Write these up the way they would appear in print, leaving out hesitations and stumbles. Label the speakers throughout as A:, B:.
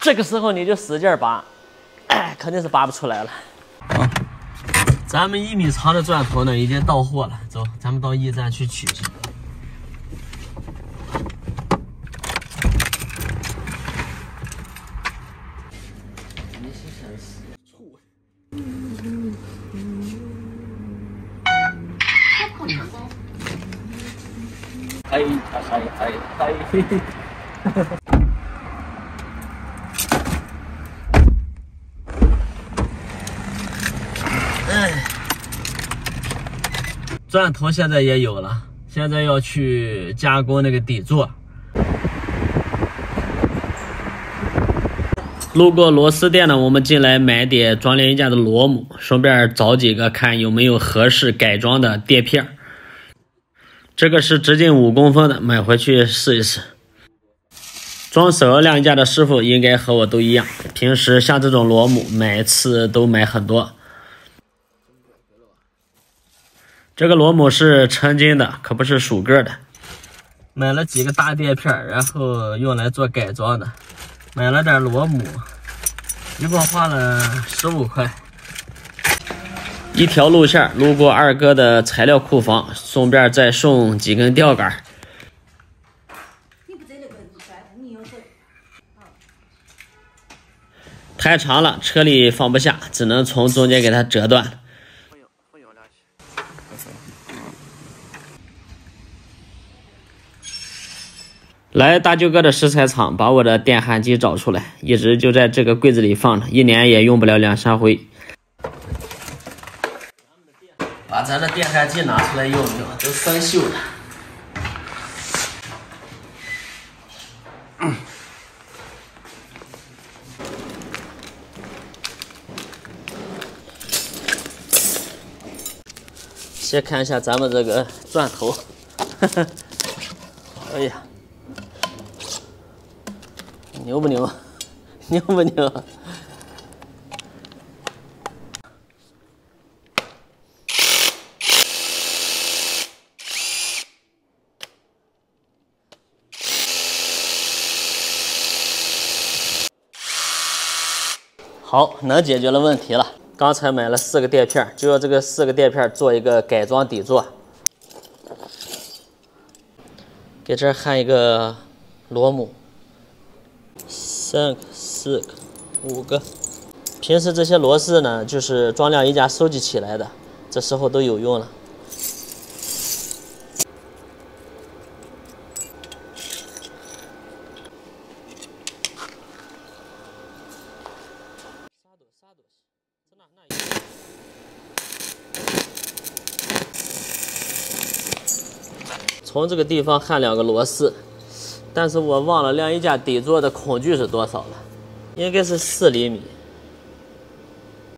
A: 这个时候你就使劲拔，哎，肯定是拔不出来了。好，咱们1米长的钻头呢已经到货了，走，咱们到驿站去取去。哎，钻头现在也有了，现在要去加工那个底座。路过螺丝店呢，我们进来买点装晾衣架的螺母，顺便找几个看有没有合适改装的垫片。这个是直径5公分的，买回去试一试。装手摇晾衣架的师傅应该和我都一样，平时像这种螺母每次都买很多。这个螺母是成斤的，可不是数个的。买了几个大垫片，然后用来做改装的。买了点螺母，一共花了15块。一条路线路过二哥的材料库房，顺便再送几根吊杆。太长了，车里放不下，只能从中间给它折断。来大舅哥的石材厂，把我的电焊机找出来，一直就在这个柜子里放着，1年也用不了2、3回。把咱的电焊机拿出来用一用，都生锈了。先看一下咱们这个钻头，哎呀，牛不牛？牛不牛？好，能解决了问题了。刚才买了4个垫片，就要这个4个垫片做一个改装底座。给这儿焊一个螺母，3个、4个、5个。平时这些螺丝呢，就是装晾衣架收集起来的，这时候都有用了。从这个地方焊2个螺丝，但是我忘了晾衣架底座的孔距是多少了，应该是4厘米，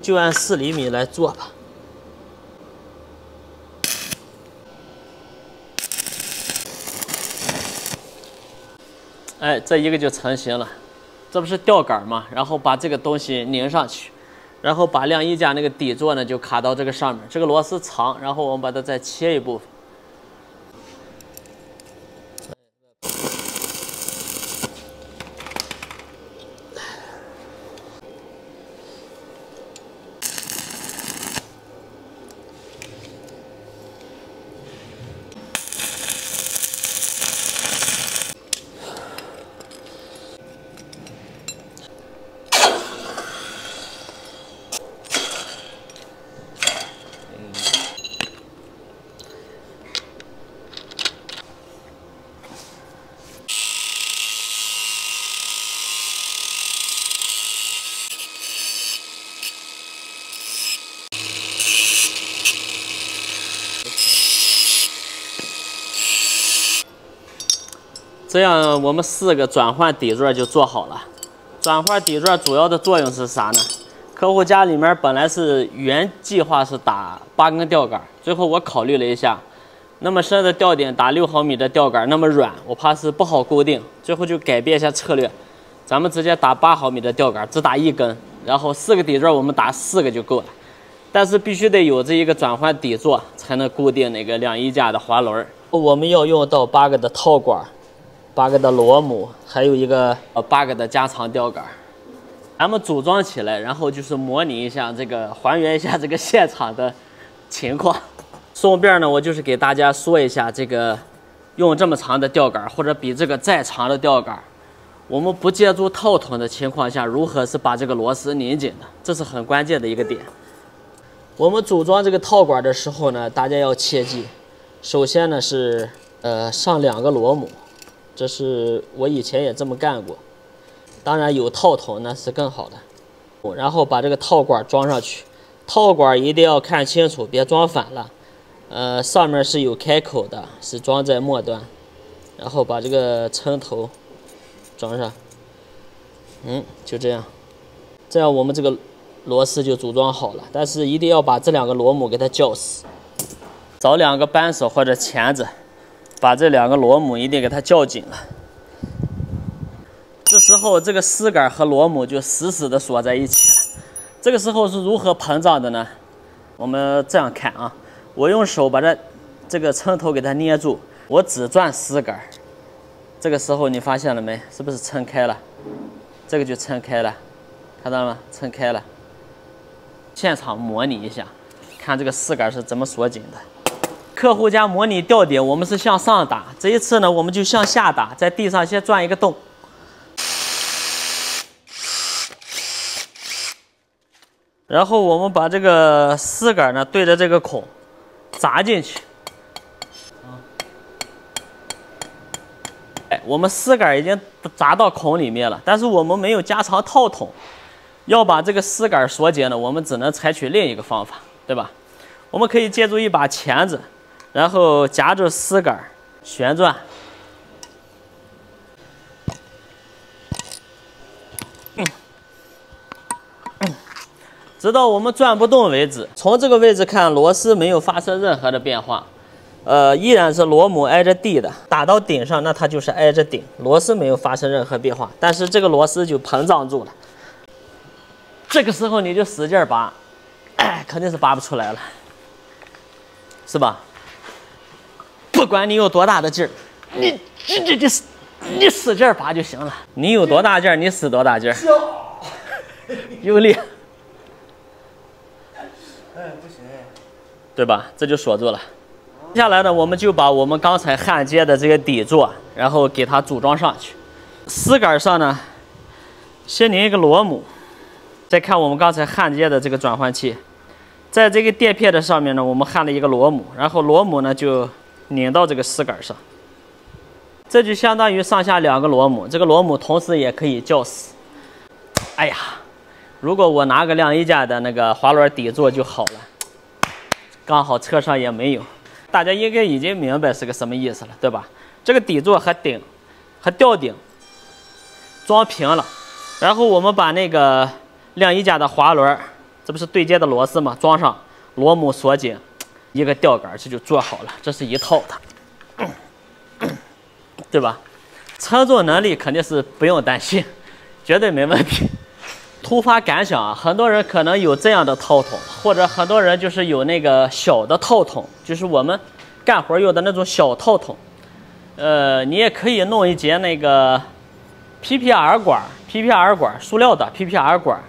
A: 就按4厘米来做吧。哎，这一个就成型了，这不是吊杆吗？然后把这个东西拧上去，然后把晾衣架那个底座呢就卡到这个上面，这个螺丝长，然后我们把它再切一部分。这样我们4个转换底座就做好了。转换底座主要的作用是啥呢？客户家里面本来是原计划是打8根吊杆，最后我考虑了一下，那么深的吊顶打6毫米的吊杆那么软，我怕是不好固定，最后就改变一下策略，咱们直接打8毫米的吊杆，只打1根，然后4个底座我们打4个就够了。但是必须得有这一个转换底座，才能固定那个晾衣架的滑轮。我们要用到8个的套管，8个的螺母，还有一个8个的加长吊杆。咱们组装起来，然后就是模拟一下这个，还原一下这个现场的情况。顺便呢，我就是给大家说一下这个用这么长的吊杆，或者比这个再长的吊杆，我们不借助套筒的情况下，如何是把这个螺丝拧紧的，这是很关键的一个点。我们组装这个套管的时候呢，大家要切记，首先呢是上2个螺母，这是我以前也这么干过。当然有套筒那是更好的。然后把这个套管装上去，套管一定要看清楚，别装反了。上面是有开口的，是装在末端，然后把这个撑头装上。就这样，这样我们这个螺丝就组装好了。但是一定要把这2个螺母给它绞死，找2个扳手或者钳子，把这2个螺母一定给它绞紧了。这时候这个丝杆和螺母就死死的锁在一起了。这个时候是如何膨胀的呢？我们这样看啊，我用手把这个撑头给它捏住，我只转丝杆，这个时候你发现了没？是不是撑开了？这个就撑开了，看到了吗？撑开了。现场模拟一下，看这个丝杆是怎么锁紧的。客户家模拟吊顶，我们是向上打，这一次呢，我们就向下打，在地上先钻一个洞。然后我们把这个丝杆呢对着这个孔砸进去。我们丝杆已经砸到孔里面了，但是我们没有加长套筒。要把这个丝杆锁紧呢，我们只能采取另一个方法，对吧？我们可以借助一把钳子，然后夹住丝杆旋转。直到我们转不动为止。从这个位置看，螺丝没有发生任何的变化，依然是螺母挨着地的。打到顶上，那它就是挨着顶，螺丝没有发生任何变化，但是这个螺丝就膨胀住了。这个时候你就使劲拔，肯定是拔不出来了，是吧？不管你有多大的劲儿，你使劲拔就行了。你有多大劲儿，你使多大劲儿，用力。
B: 不行
A: 对吧？这就锁住了。接下来呢，我们就把我们刚才焊接的这个底座，然后给它组装上去。丝杆上呢，先拧一个螺母，再看我们刚才焊接的这个转换器，在这个垫片的上面呢，我们焊了一个螺母，然后螺母呢就拧到这个丝杆上，这就相当于上下2个螺母，这个螺母同时也可以绞死。哎呀！如果我拿个晾衣架的那个滑轮底座就好了，刚好车上也没有。大家应该已经明白是个什么意思了，对吧？这个底座和吊顶装平了，然后我们把那个晾衣架的滑轮，这不是对接的螺丝吗？装上，螺母锁紧，一个吊杆这就做好了，这是一套的，对吧？承重能力肯定是不用担心，绝对没问题。突发感想啊，很多人可能有这样的套筒，或者很多人就是有那个小的套筒，就是我们干活用的那种小套筒。你也可以弄一节那个 PPR 管，塑料的 PPR 管，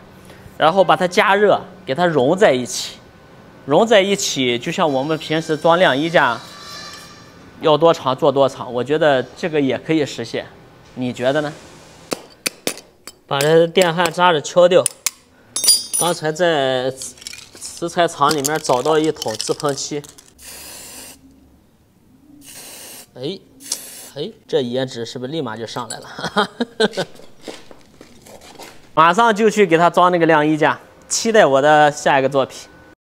A: 然后把它加热，给它融在一起，就像我们平时装晾衣架，要多长做多长，我觉得这个也可以实现，你觉得呢？把这电焊渣子敲掉。刚才在石材厂里面找到一桶制喷漆，这颜值是不是立马就上来了？马上就去给它装那个晾衣架，期待我的下一个作品。